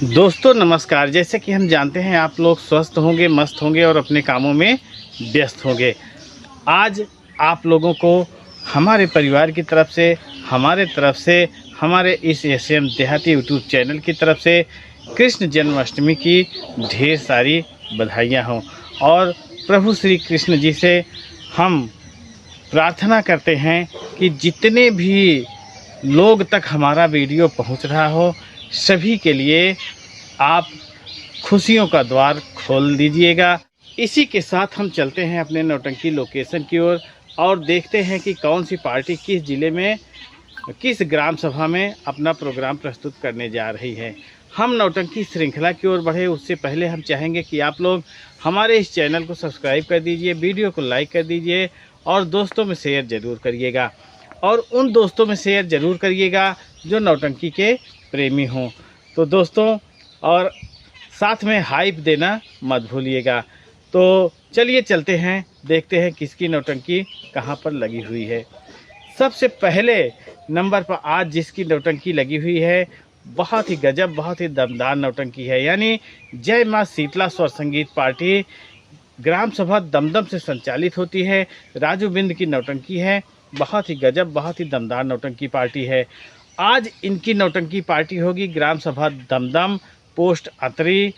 दोस्तों नमस्कार। जैसे कि हम जानते हैं आप लोग स्वस्थ होंगे, मस्त होंगे और अपने कामों में व्यस्त होंगे। आज आप लोगों को हमारे परिवार की तरफ से, हमारे इस एसएम देहाती यूट्यूब चैनल की तरफ से कृष्ण जन्माष्टमी की ढेर सारी बधाइयाँ हों। और प्रभु श्री कृष्ण जी से हम प्रार्थना करते हैं कि जितने भी लोग तक हमारा वीडियो पहुंच रहा हो, सभी के लिए आप खुशियों का द्वार खोल दीजिएगा। इसी के साथ हम चलते हैं अपने नौटंकी लोकेशन की ओर और देखते हैं कि कौन सी पार्टी किस ज़िले में, किस ग्राम सभा में अपना प्रोग्राम प्रस्तुत करने जा रही है। हम नौटंकी श्रृंखला की ओर बढ़े उससे पहले हम चाहेंगे कि आप लोग हमारे इस चैनल को सब्सक्राइब कर दीजिए, वीडियो को लाइक कर दीजिए और दोस्तों में शेयर ज़रूर करिएगा। और उन दोस्तों में शेयर ज़रूर करिएगा जो नौटंकी के प्रेमी हों। तो दोस्तों, और साथ में हाइप देना मत भूलिएगा। तो चलिए चलते हैं, देखते हैं किसकी नौटंकी कहाँ पर लगी हुई है। सबसे पहले नंबर पर आज जिसकी नौटंकी लगी हुई है, बहुत ही गजब, बहुत ही दमदार नौटंकी है। यानी जय माँ शीतला स्वर संगीत पार्टी ग्राम सभा दमदम से संचालित होती है। राजू बिंद की नौटंकी है। बहुत ही गजब, बहुत ही दमदार नौटंकी पार्टी है। आज इनकी नौटंकी पार्टी होगी ग्राम सभा दमदम, पोस्ट अतरी,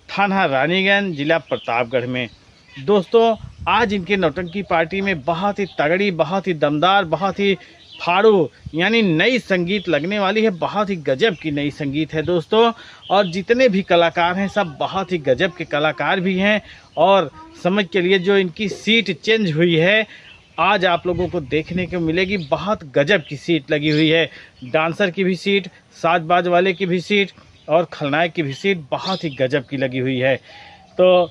थाना रानीगंज, जिला प्रतापगढ़ में। दोस्तों, आज इनके नौटंकी पार्टी में बहुत ही तगड़ी, बहुत ही दमदार, बहुत ही फाड़ू यानी नई संगीत लगने वाली है। बहुत ही गजब की नई संगीत है दोस्तों। और जितने भी कलाकार हैं सब बहुत ही गजब के कलाकार भी हैं। और समझ के लिए जो इनकी सीट चेंज हुई है, आज आप लोगों को देखने को मिलेगी। बहुत गजब की सीट लगी हुई है। डांसर की भी सीट, साजबाज वाले की भी सीट और खलनायक की भी सीट बहुत ही गजब की लगी हुई है। तो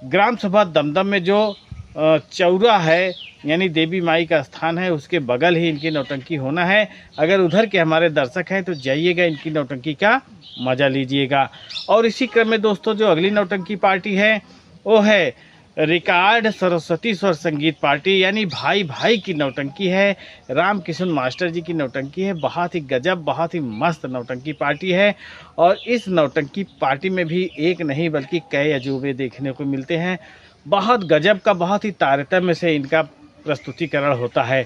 ग्राम सभा दमदम में जो चौरा है यानी देवी माई का स्थान है, उसके बगल ही इनकी नौटंकी होना है। अगर उधर के हमारे दर्शक हैं तो जाइएगा, इनकी नौटंकी का मज़ा लीजिएगा। और इसी क्रम में दोस्तों, जो अगली नौटंकी पार्टी है वो है रिकॉर्ड सरस्वती स्वर संगीत पार्टी, यानी भाई भाई की नौटंकी है। राम किशन मास्टर जी की नौटंकी है। बहुत ही गजब, बहुत ही मस्त नौटंकी पार्टी है। और इस नौटंकी पार्टी में भी एक नहीं बल्कि कई अजूबे देखने को मिलते हैं। बहुत गजब का, बहुत ही तारतम्य से इनका प्रस्तुतिकरण होता है।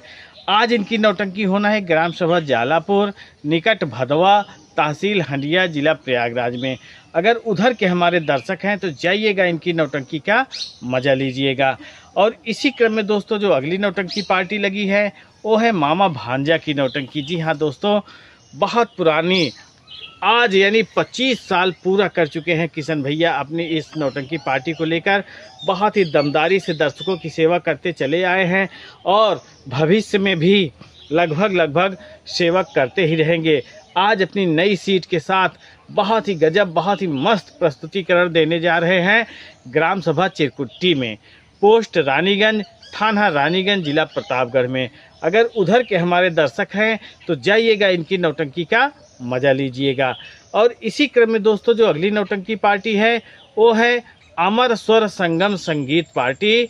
आज इनकी नौटंकी होना है ग्राम सभा जालापुर, निकट भदवा, तहसील हंडिया, जिला प्रयागराज में। अगर उधर के हमारे दर्शक हैं तो जाइएगा, इनकी नौटंकी का मज़ा लीजिएगा। और इसी क्रम में दोस्तों, जो अगली नौटंकी पार्टी लगी है वो है मामा भांजा की नौटंकी। जी हाँ दोस्तों, बहुत पुरानी, आज यानी 25 साल पूरा कर चुके हैं किशन भैया अपनी इस नौटंकी पार्टी को लेकर। बहुत ही दमदारी से दर्शकों की सेवा करते चले आए हैं और भविष्य में भी लगभग सेवा करते ही रहेंगे। आज अपनी नई सीट के साथ बहुत ही गजब, बहुत ही मस्त प्रस्तुतिकरण देने जा रहे हैं ग्राम सभा चिरकुट्टी में, पोस्ट रानीगंज, थाना रानीगंज, जिला प्रतापगढ़ में। अगर उधर के हमारे दर्शक हैं तो जाइएगा, इनकी नौटंकी का मज़ा लीजिएगा। और इसी क्रम में दोस्तों, जो अगली नौटंकी पार्टी है वो है अमर स्वर संगम संगीत पार्टी।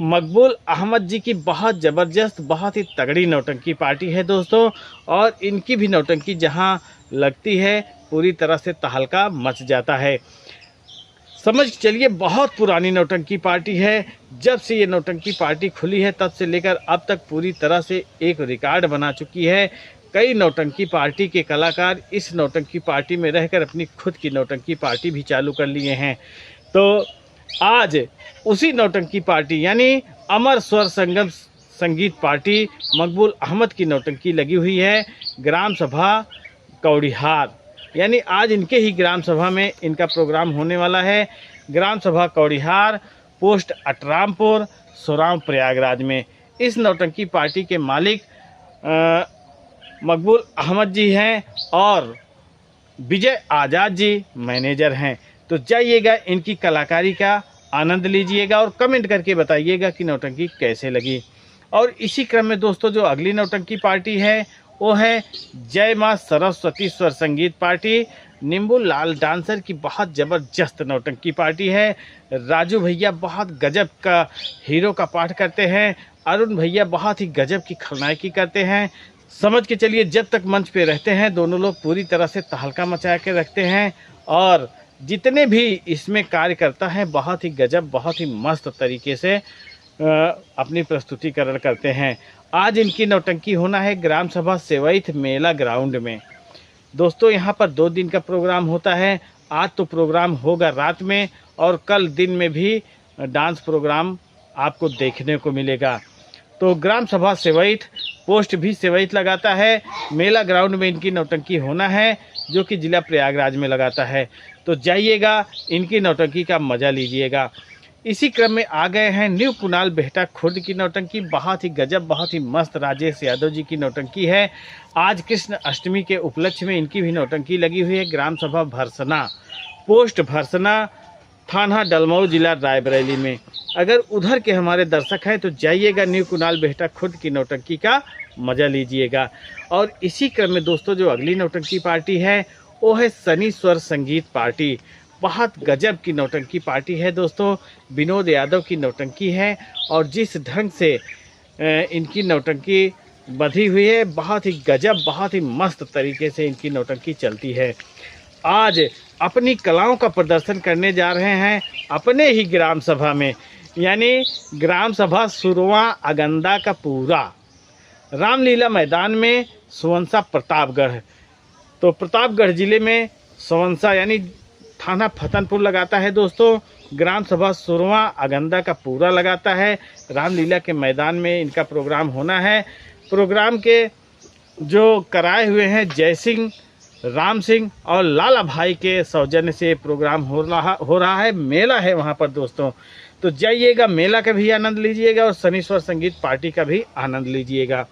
मकबूल अहमद जी की बहुत ज़बरदस्त, बहुत ही तगड़ी नौटंकी पार्टी है दोस्तों। और इनकी भी नौटंकी जहां लगती है पूरी तरह से तहलका मच जाता है। समझ चलिए, बहुत पुरानी नौटंकी पार्टी है। जब से ये नौटंकी पार्टी खुली है तब से लेकर अब तक पूरी तरह से एक रिकॉर्ड बना चुकी है। कई नौटंकी पार्टी के कलाकार इस नौटंकी पार्टी में रहकर अपनी खुद की नौटंकी पार्टी भी चालू कर लिए हैं। तो आज उसी नौटंकी पार्टी यानी अमर स्वर संगम संगीत पार्टी मकबूल अहमद की नौटंकी लगी हुई है ग्राम सभा कौड़िहार। यानी आज इनके ही ग्राम सभा में इनका प्रोग्राम होने वाला है। ग्राम सभा कौड़िहार, पोस्ट अटरामपुर, सोराम, प्रयागराज में। इस नौटंकी पार्टी के मालिक मकबूल अहमद जी हैं और विजय आज़ाद जी मैनेजर हैं। तो जाइएगा, इनकी कलाकारी का आनंद लीजिएगा और कमेंट करके बताइएगा कि नौटंकी कैसे लगी। और इसी क्रम में दोस्तों, जो अगली नौटंकी पार्टी है वो है जय माँ सरस्वती स्वर संगीत पार्टी। नींबू लाल डांसर की बहुत ज़बरदस्त नौटंकी पार्टी है। राजू भैया बहुत गजब का हीरो का पाठ करते हैं। अरुण भैया बहुत ही गजब की खलनायकी करते हैं। समझ के चलिए जब तक मंच पे रहते हैं दोनों लोग पूरी तरह से तहलका मचा के रखते हैं और जितने भी इसमें कार्यकर्ता हैं बहुत ही गजब, बहुत ही मस्त तरीके से अपनी प्रस्तुतिकरण करते हैं। आज इनकी नौटंकी होना है ग्राम सभा सेवैथ मेला ग्राउंड में। दोस्तों यहाँ पर 2 दिन का प्रोग्राम होता है। आज तो प्रोग्राम होगा रात में और कल दिन में भी डांस प्रोग्राम आपको देखने को मिलेगा। तो ग्राम सभा सेवैथ, पोस्ट भी सेवैथ लगाता है। मेला ग्राउंड में इनकी नौटंकी होना है जो कि जिला प्रयागराज में लगाता है। तो जाइएगा, इनकी नौटंकी का मज़ा लीजिएगा। इसी क्रम में आ गए हैं न्यू कुणाल बेहटा खुर्द की नौटंकी। बहुत ही गजब, बहुत ही मस्त राजेश यादव जी की नौटंकी है। आज कृष्ण अष्टमी के उपलक्ष्य में इनकी भी नौटंकी लगी हुई है। ग्राम सभा भरसना, पोस्ट भरसना, थाना डलमऊ, जिला रायबरेली में। अगर उधर के हमारे दर्शक हैं तो जाइएगा, न्यू कुणाल बेहटा खुर्द की नौटंकी का मज़ा लीजिएगा। और इसी क्रम में दोस्तों जो अगली नौटंकी पार्टी है वो है सनी स्वर संगीत पार्टी। बहुत गजब की नौटंकी पार्टी है दोस्तों। विनोद यादव की नौटंकी है और जिस ढंग से इनकी नौटंकी बधी हुई है, बहुत ही गजब, बहुत ही मस्त तरीके से इनकी नौटंकी चलती है। आज अपनी कलाओं का प्रदर्शन करने जा रहे हैं अपने ही ग्राम सभा में, यानी ग्राम सभा सुरवा अगंदा का पूरा रामलीला मैदान में, सुवंसा प्रतापगढ़। तो प्रतापगढ़ जिले में सुवंसा यानी थाना फतनपुर लगाता है दोस्तों। ग्राम सभा सुरवा अगंदा का पूरा लगाता है। रामलीला के मैदान में इनका प्रोग्राम होना है। प्रोग्राम के जो कराए हुए हैं जय सिंह, राम सिंह और लाला भाई के सौजन्य से प्रोग्राम हो रहा है। मेला है वहाँ पर दोस्तों। तो जाइएगा, मेला का भी आनंद लीजिएगा और शनिश्वर संगीत पार्टी का भी आनंद लीजिएगा।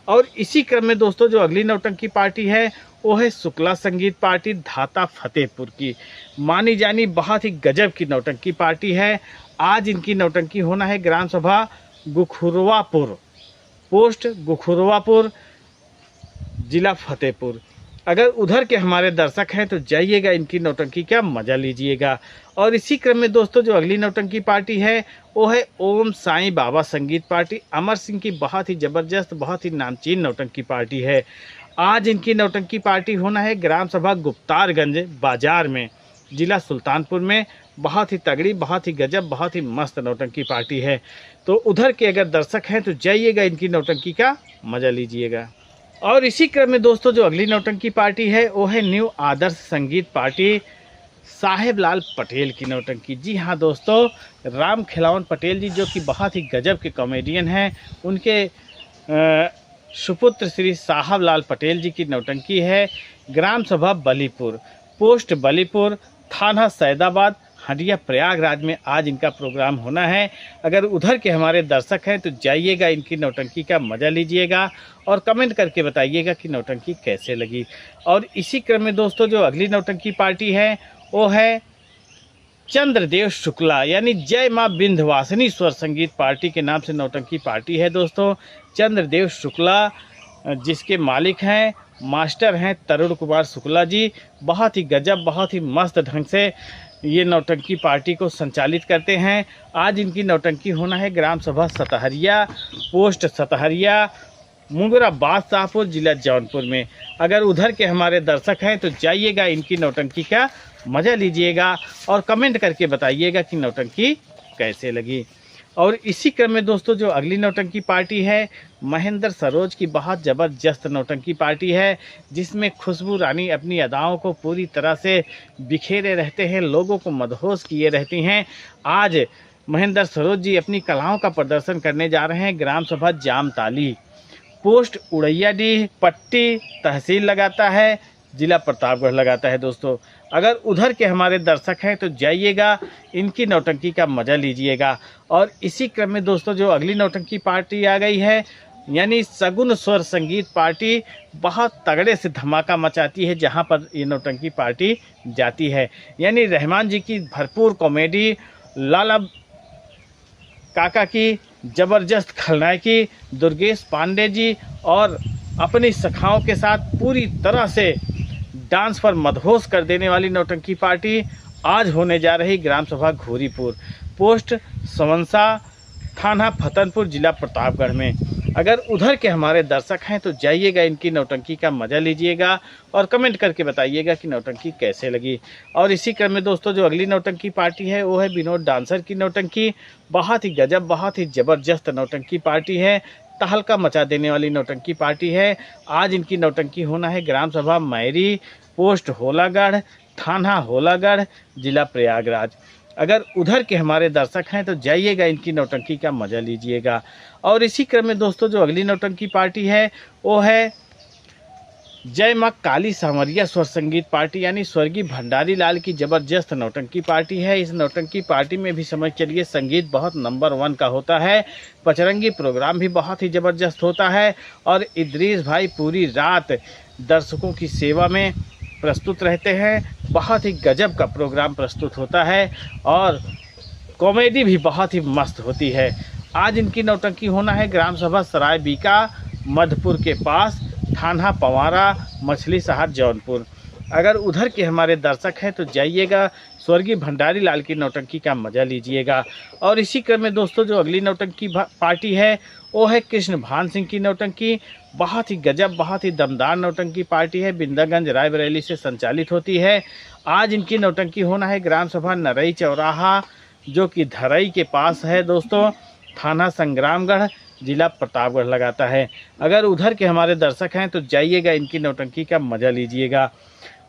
और इसी क्रम में दोस्तों जो अगली नौटंकी पार्टी है वो है शुक्ला संगीत पार्टी धाता फतेहपुर की। मानी जानी बहुत ही गजब की नौटंकी पार्टी है। आज इनकी नौटंकी होना है ग्राम सभा गुखुरवापुर, पोस्ट गुखुरवापुर, जिला फतेहपुर। अगर उधर के हमारे दर्शक हैं तो जाइएगा, इनकी नौटंकी का मज़ा लीजिएगा। और इसी क्रम में दोस्तों जो अगली नौटंकी पार्टी है वो है ओम साईं बाबा संगीत पार्टी। अमर सिंह की बहुत ही ज़बरदस्त, बहुत ही नामचीन नौटंकी पार्टी है। आज इनकी नौटंकी पार्टी होना है ग्राम सभा गुप्तारगंज बाजार में, जिला सुल्तानपुर में। बहुत ही तगड़ी, बहुत ही गजब, बहुत ही मस्त नौटंकी पार्टी है। तो उधर के अगर दर्शक हैं तो जाइएगा, इनकी नौटंकी का मज़ा लीजिएगा। और इसी क्रम में दोस्तों जो अगली नौटंकी पार्टी है वो है न्यू आदर्श संगीत पार्टी, साहेब लाल पटेल की नौटंकी। जी हाँ दोस्तों, राम खिलावन पटेल जी जो कि बहुत ही गजब के कॉमेडियन हैं, उनके सुपुत्र श्री साहब लाल पटेल जी की नौटंकी है। ग्राम सभा बलीपुर, पोस्ट बलीपुर, थाना सैदाबाद, हंडिया प्रयागराज में आज इनका प्रोग्राम होना है। अगर उधर के हमारे दर्शक हैं तो जाइएगा, इनकी नौटंकी का मज़ा लीजिएगा और कमेंट करके बताइएगा कि नौटंकी कैसे लगी। और इसी क्रम में दोस्तों जो अगली नौटंकी पार्टी है वो है चंद्रदेव शुक्ला यानी जय माँ विंध्यवासिनी स्वर संगीत पार्टी के नाम से नौटंकी पार्टी है दोस्तों। चंद्रदेव शुक्ला जिसके मालिक हैं, मास्टर हैं तरुण कुमार शुक्ला जी। बहुत ही गजब, बहुत ही मस्त ढंग से ये नौटंकी पार्टी को संचालित करते हैं। आज इनकी नौटंकी होना है ग्राम सभा सतहरिया, पोस्ट सतहरिया, मुंगरा बादशाहपुर, जिला जौनपुर में। अगर उधर के हमारे दर्शक हैं तो जाइएगा, इनकी नौटंकी का मज़ा लीजिएगा और कमेंट करके बताइएगा कि नौटंकी कैसे लगी। और इसी क्रम में दोस्तों जो अगली नौटंकी पार्टी है महेंद्र सरोज की बहुत ज़बरदस्त नौटंकी पार्टी है, जिसमें खुशबू रानी अपनी अदाओं को पूरी तरह से बिखेरे रहते हैं, लोगों को मदहोश किए रहती हैं। आज महेंद्र सरोज जी अपनी कलाओं का प्रदर्शन करने जा रहे हैं। ग्राम सभा जामताली, पोस्ट उड़ैयाडीह, पट्टी तहसील लगाता है, जिला प्रतापगढ़ लगाता है दोस्तों। अगर उधर के हमारे दर्शक हैं तो जाइएगा, इनकी नौटंकी का मज़ा लीजिएगा। और इसी क्रम में दोस्तों जो अगली नौटंकी पार्टी आ गई है यानी सगुन स्वर संगीत पार्टी, बहुत तगड़े से धमाका मचाती है जहां पर ये नौटंकी पार्टी जाती है। यानी रहमान जी की भरपूर कॉमेडी, लाला काका की ज़बरदस्त खलनायकी, दुर्गेश पांडे जी और अपनी सखाओं के साथ पूरी तरह से डांस पर मदहोश कर देने वाली नौटंकी पार्टी आज होने जा रही ग्राम सभा घोरीपुर, पोस्ट सवंसा, थाना फतनपुर, जिला प्रतापगढ़ में। अगर उधर के हमारे दर्शक हैं तो जाइएगा, इनकी नौटंकी का मज़ा लीजिएगा और कमेंट करके बताइएगा कि नौटंकी कैसे लगी। और इसी क्रम में दोस्तों जो अगली नौटंकी पार्टी है वो है विनोद डांसर की नौटंकी। बहुत ही गजब, बहुत ही ज़बरदस्त नौटंकी पार्टी है, तहलका मचा देने वाली नौटंकी पार्टी है। आज इनकी नौटंकी होना है ग्राम सभा मैरी, पोस्ट होलागढ़, थाना होलागढ़, जिला प्रयागराज। अगर उधर के हमारे दर्शक हैं तो जाइएगा, इनकी नौटंकी का मज़ा लीजिएगा। और इसी क्रम में दोस्तों जो अगली नौटंकी पार्टी है वो है जय माँ काली सांवरिया स्वर संगीत पार्टी, यानी स्वर्गीय भंडारी लाल की ज़बरदस्त नौटंकी पार्टी है। इस नौटंकी पार्टी में भी समझ चलिए संगीत बहुत नंबर 1 का होता है, पचरंगी प्रोग्राम भी बहुत ही ज़बरदस्त होता है और इद्रीस भाई पूरी रात दर्शकों की सेवा में प्रस्तुत रहते हैं। बहुत ही गजब का प्रोग्राम प्रस्तुत होता है और कॉमेडी भी बहुत ही मस्त होती है। आज इनकी नौटंकी होना है ग्राम सभा सराय बीका, मधुपुर के पास, थाना पवारा, मछली शहर, जौनपुर। अगर उधर के हमारे दर्शक हैं तो जाइएगा, स्वर्गीय भंडारी लाल की नौटंकी का मज़ा लीजिएगा। और इसी क्रम में दोस्तों जो अगली नौटंकी पार्टी है वो है कृष्ण भान सिंह की नौटंकी। बहुत ही गजब, बहुत ही दमदार नौटंकी पार्टी है, बिंदागंज रायबरेली से संचालित होती है। आज इनकी नौटंकी होना है ग्राम सभा नरई चौराहा, जो कि धरई के पास है दोस्तों, थाना संग्रामगढ़, जिला प्रतापगढ़ लगाता है। अगर उधर के हमारे दर्शक हैं तो जाइएगा, इनकी नौटंकी का मज़ा लीजिएगा।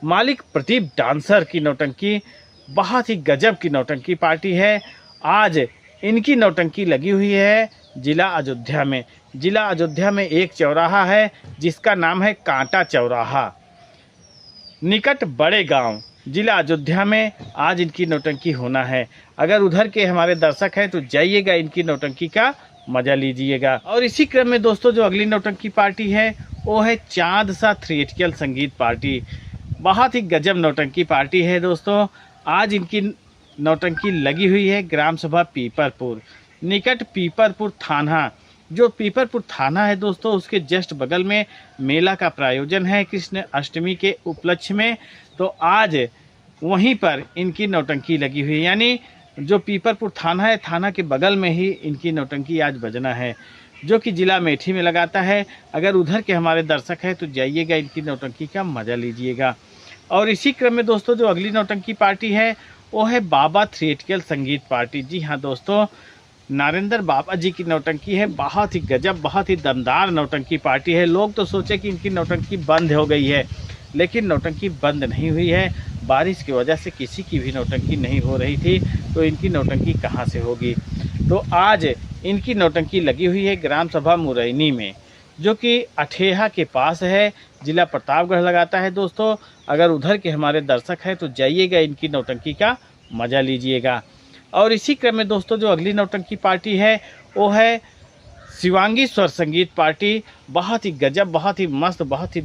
मालिक प्रदीप डांसर की नौटंकी, बहुत ही गजब की नौटंकी पार्टी है। आज इनकी नौटंकी लगी हुई है जिला अयोध्या में। जिला अयोध्या में एक चौराहा है जिसका नाम है कांटा चौराहा, निकट बड़े गांव, जिला अयोध्या में आज इनकी नौटंकी होना है। अगर उधर के हमारे दर्शक हैं तो जाइएगा, इनकी नौटंकी का मज़ा लीजिएगा। और इसी क्रम में दोस्तों जो अगली नौटंकी पार्टी है वो है चांद सा थिएट्रिकल संगीत पार्टी। बहुत ही गजब नौटंकी पार्टी है दोस्तों। आज इनकी नौटंकी लगी हुई है ग्राम सभा पीपरपुर, निकट पीपरपुर थाना। जो पीपरपुर थाना है दोस्तों उसके जस्ट बगल में मेला का प्रायोजन है कृष्ण अष्टमी के उपलक्ष्य में, तो आज वहीं पर इनकी नौटंकी लगी हुई है। यानी जो पीपरपुर थाना है, थाना के बगल में ही इनकी नौटंकी आज बजना है, जो कि जिला मेठी में लगाता है। अगर उधर के हमारे दर्शक हैं तो जाइएगा, इनकी नौटंकी का मज़ा लीजिएगा। और इसी क्रम में दोस्तों जो अगली नौटंकी पार्टी है वो है बाबा थिएट्रिकल संगीत पार्टी। जी हाँ दोस्तों, नारेंद्र बाबा जी की नौटंकी है। बहुत ही गजब, बहुत ही दमदार नौटंकी पार्टी है। लोग तो सोचे कि इनकी नौटंकी बंद हो गई है, लेकिन नौटंकी बंद नहीं हुई है। बारिश की वजह से किसी की भी नौटंकी नहीं हो रही थी, तो इनकी नौटंकी कहाँ से होगी। तो आज इनकी नौटंकी लगी हुई है ग्राम सभा मुरैनी में, जो कि अठेहा के पास है, जिला प्रतापगढ़ लगाता है दोस्तों। अगर उधर के हमारे दर्शक हैं तो जाइएगा, इनकी नौटंकी का मज़ा लीजिएगा। और इसी क्रम में दोस्तों जो अगली नौटंकी पार्टी है वो है शिवांगी स्वर संगीत पार्टी। बहुत ही गजब, बहुत ही मस्त, बहुत ही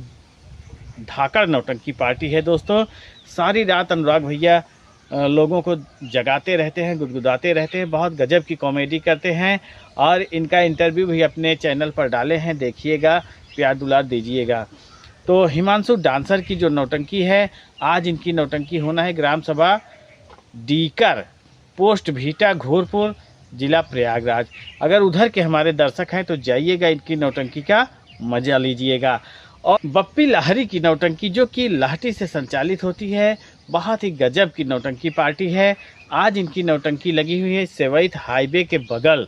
धाकड़ नौटंकी पार्टी है दोस्तों। सारी रात अनुराग भैया लोगों को जगाते रहते हैं, गुदगुदाते रहते हैं, बहुत गजब की कॉमेडी करते हैं और इनका इंटरव्यू भी अपने चैनल पर डाले हैं, देखिएगा, प्यार दुलार दीजिएगा। तो हिमांशु डांसर की जो नौटंकी है, आज इनकी नौटंकी होना है ग्राम सभा डीकर, पोस्ट भीटा, घोरपुर, जिला प्रयागराज। अगर उधर के हमारे दर्शक हैं तो जाइएगा, इनकी नौटंकी का मज़ा लीजिएगा। और बप्पी लाहरी की नौटंकी, जो कि लाहटी से संचालित होती है, बहुत ही गजब की नौटंकी पार्टी है। आज इनकी नौटंकी लगी हुई है सेवैत हाईवे के बगल,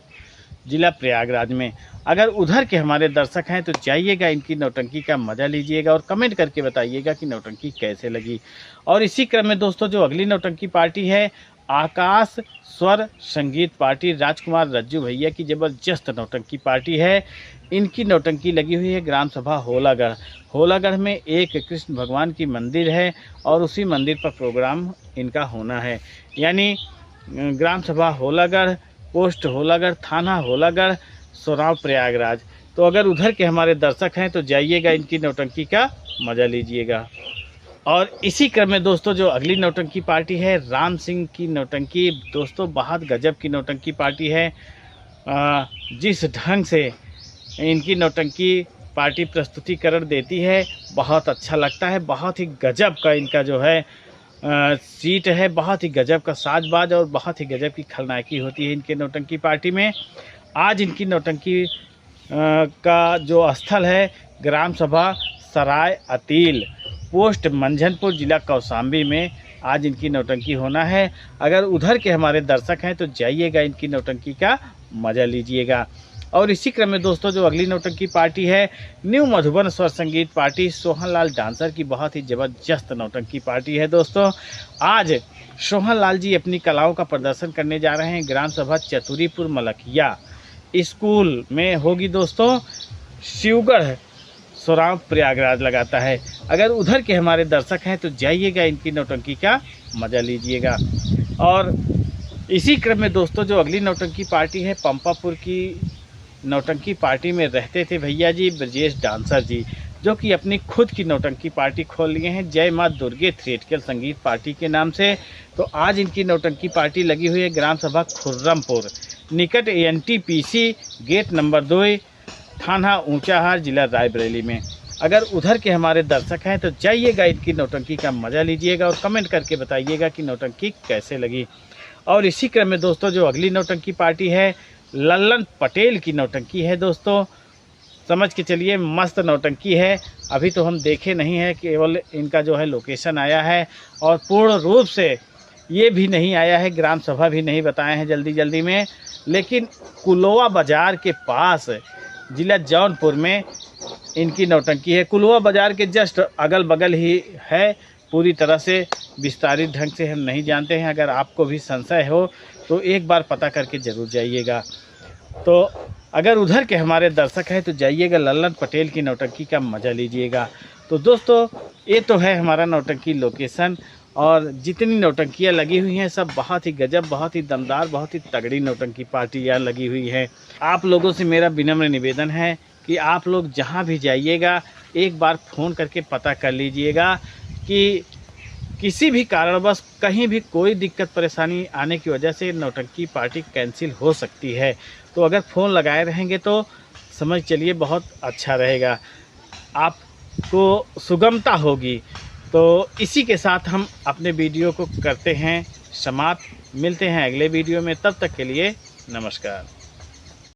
जिला प्रयागराज में। अगर उधर के हमारे दर्शक हैं तो जाइएगा, इनकी नौटंकी का मज़ा लीजिएगा और कमेंट करके बताइएगा कि नौटंकी कैसे लगी। और इसी क्रम में दोस्तों जो अगली नौटंकी पार्टी है आकाश स्वर संगीत पार्टी, राजकुमार रज्जू भैया की ज़बरदस्त नौटंकी पार्टी है। इनकी नौटंकी लगी हुई है ग्राम सभा होलागढ़। होलागढ़ में एक कृष्ण भगवान की मंदिर है और उसी मंदिर पर प्रोग्राम इनका होना है। यानी ग्राम सभा होलागढ़, पोस्ट होलागढ़, थाना होलागढ़, सोराव, प्रयागराज। तो अगर उधर के हमारे दर्शक हैं तो जाइएगा, इनकी नौटंकी का मज़ा लीजिएगा। और इसी क्रम में दोस्तों जो अगली नौटंकी पार्टी है राम सिंह की नौटंकी। दोस्तों बहुत गजब की नौटंकी पार्टी है। जिस ढंग से इनकी नौटंकी पार्टी प्रस्तुतिकरण देती है, बहुत अच्छा लगता है। बहुत ही गजब का इनका जो है सीट है, बहुत ही गजब का साजबाज और बहुत ही गजब की खलनायकी होती है इनके नौटंकी पार्टी में। आज इनकी नौटंकी का जो स्थल है ग्राम सभा सराय अतील, पोस्ट मंझनपुर, जिला कौशाम्बी में आज इनकी नौटंकी होना है। अगर उधर के हमारे दर्शक हैं तो जाइएगा, इनकी नौटंकी का मज़ा लीजिएगा। और इसी क्रम में दोस्तों जो अगली नौटंकी पार्टी है न्यू मधुबन स्वर संगीत पार्टी, सोहन लाल डांसर की बहुत ही ज़बरदस्त नौटंकी पार्टी है। दोस्तों आज सोहन लाल जी अपनी कलाओं का प्रदर्शन करने जा रहे हैं ग्राम सभा चतुरीपुर मलकिया स्कूल में होगी। दोस्तों शिवगढ़ सोराव प्रयागराज लगाता है। अगर उधर के हमारे दर्शक हैं तो जाइएगा, इनकी नौटंकी का मज़ा लीजिएगा। और इसी क्रम में दोस्तों जो अगली नौटंकी पार्टी है पंपापुर की नौटंकी पार्टी में रहते थे भैया जी ब्रजेश डांसर जी, जो कि अपनी खुद की नौटंकी पार्टी खोल लिए हैं जय माँ दुर्गे थिएट्रिकल संगीत पार्टी के नाम से। तो आज इनकी नौटंकी पार्टी लगी हुई है ग्राम सभा खुर्रमपुर निकट ANTPC गेट नंबर 2 थाना ऊंचाहार, जिला रायबरेली में। अगर उधर के हमारे दर्शक हैं तो जाइएगा, इनकी नौटंकी का मज़ा लीजिएगा और कमेंट करके बताइएगा कि नौटंकी कैसे लगी। और इसी क्रम में दोस्तों जो अगली नौटंकी पार्टी है लल्लन पटेल की नौटंकी है। दोस्तों समझ के चलिए मस्त नौटंकी है। अभी तो हम देखे नहीं है, केवल इनका जो है लोकेशन आया है और पूर्ण रूप से ये भी नहीं आया है, ग्राम सभा भी नहीं बताए हैं जल्दी में। लेकिन कुलोवा बाज़ार के पास जिला जौनपुर में इनकी नौटंकी है। कुलोवा बाज़ार के जस्ट अगल बगल ही है, पूरी तरह से विस्तारित ढंग से हम नहीं जानते हैं। अगर आपको भी संशय हो तो एक बार पता करके ज़रूर जाइएगा। तो अगर उधर के हमारे दर्शक हैं तो जाइएगा, लल्लन पटेल की नौटंकी का मज़ा लीजिएगा। तो दोस्तों ये तो है हमारा नौटंकी लोकेशन, और जितनी नौटंकियाँ लगी हुई हैं सब बहुत ही गजब, बहुत ही दमदार, बहुत ही तगड़ी नौटंकी पार्टियाँ लगी हुई हैं। आप लोगों से मेरा विनम्र निवेदन है कि आप लोग जहाँ भी जाइएगा एक बार फ़ोन करके पता कर लीजिएगा कि किसी भी कारणवश कहीं भी कोई दिक्कत परेशानी आने की वजह से नौटंकी पार्टी कैंसिल हो सकती है। तो अगर फ़ोन लगाए रहेंगे तो समझ चलिए बहुत अच्छा रहेगा, आपको सुगमता होगी। तो इसी के साथ हम अपने वीडियो को करते हैं समाप्त। मिलते हैं अगले वीडियो में, तब तक के लिए नमस्कार।